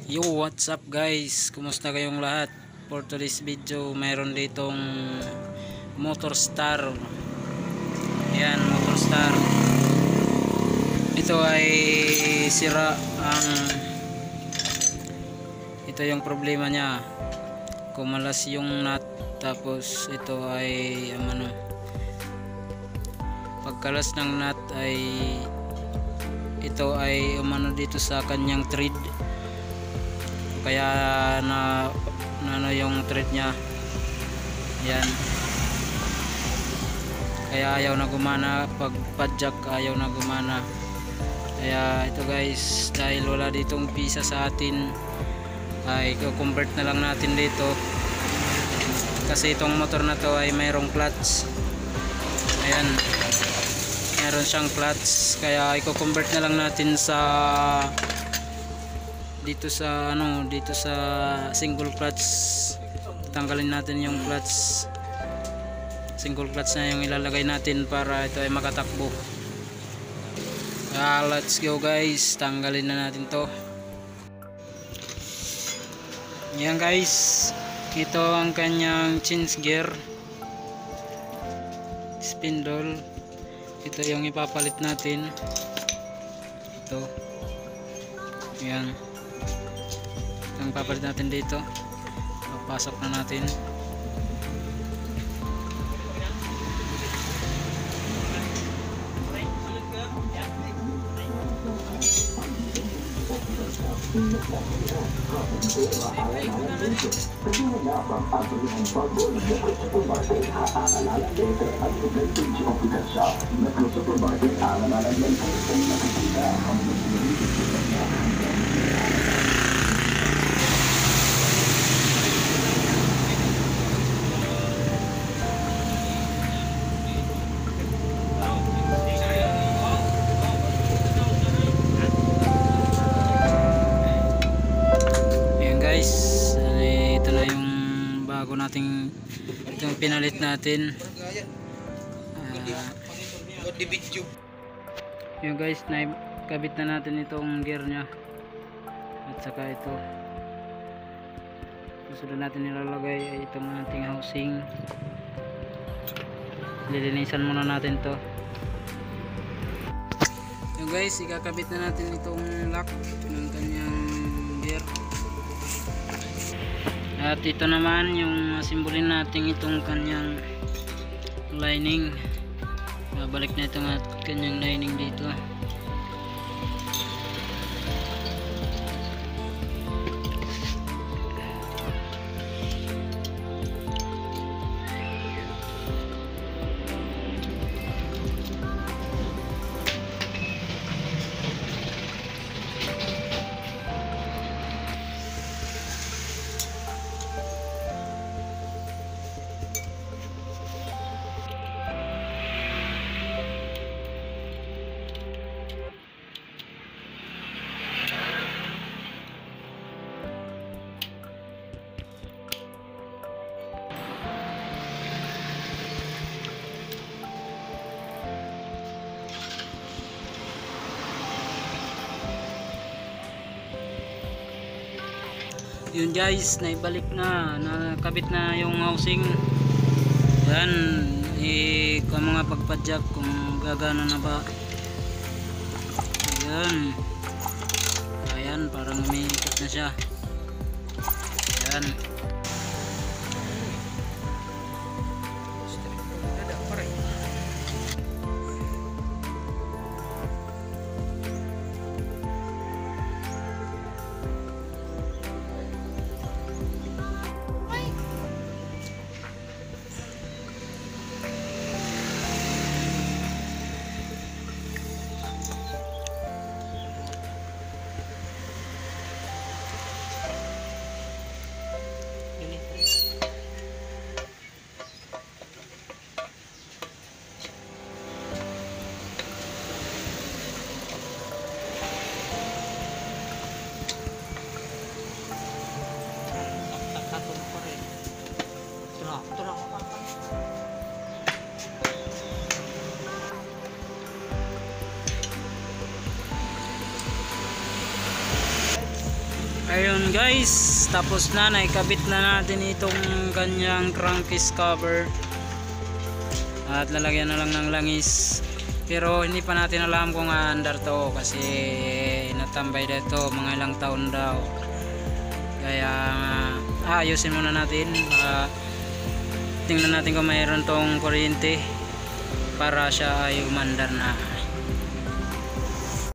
Yo, what's up guys? Kumusta kayong lahat? For today's video, mayroon ditong Motorstar. Yan, Motorstar. Ito ay sira ang ito yung problema niya. Kumalas yung nut, tapos ito ay pagkalas ng nut ay ito ay dito sa kanyang thread. Kaya na yung thread nya yan, kaya ayaw na gumana. Pag padjak ayaw na gumana. Kaya ito guys, dahil wala ditong pisa sa atin, ay i-convert na lang natin dito, kasi itong motor na to ay mayroong clutch. Ayan, meron siyang clutch, kaya i-convert na lang natin sa dito sa single clutch. Tanggalin natin yung clutch, single clutch na yung ilalagay natin para ito ay makatakbo. Let's go guys, tanggalin na natin to. Yan guys, ito ang kanyang change gear spindle. Ito yung ipapalit natin, ito yan ang papalit natin dito. Papasok na natin. Ito na yung bago nating itong pinalit natin. Yung guys, nakabit na natin itong gear nya at saka ito. Susunod natin nilalagay ay itong ating housing. Lilinisan muna natin to. Yung guys, ikakabit na natin itong lock ng kanyang gear. At ito naman yung simbolin natin itong kanyang lining. Babalik na itong kanyang lining dito. Yun guys, naibalik na, nakabit na yung housing. Yan, kung mga pagpadjak kung gagana na ba. Yan, ayan, parang umiikot na siya. Yan. Ayun guys, tapos na, naikabit na natin itong kanyang crankcase cover at lalagyan na lang ng langis, pero hindi pa natin alam kung aandar to kasi natambay dito mga ilang taon daw, kaya ayusin muna natin. Tingnan natin kung mayroon tong kuryente para siya ay umandar na.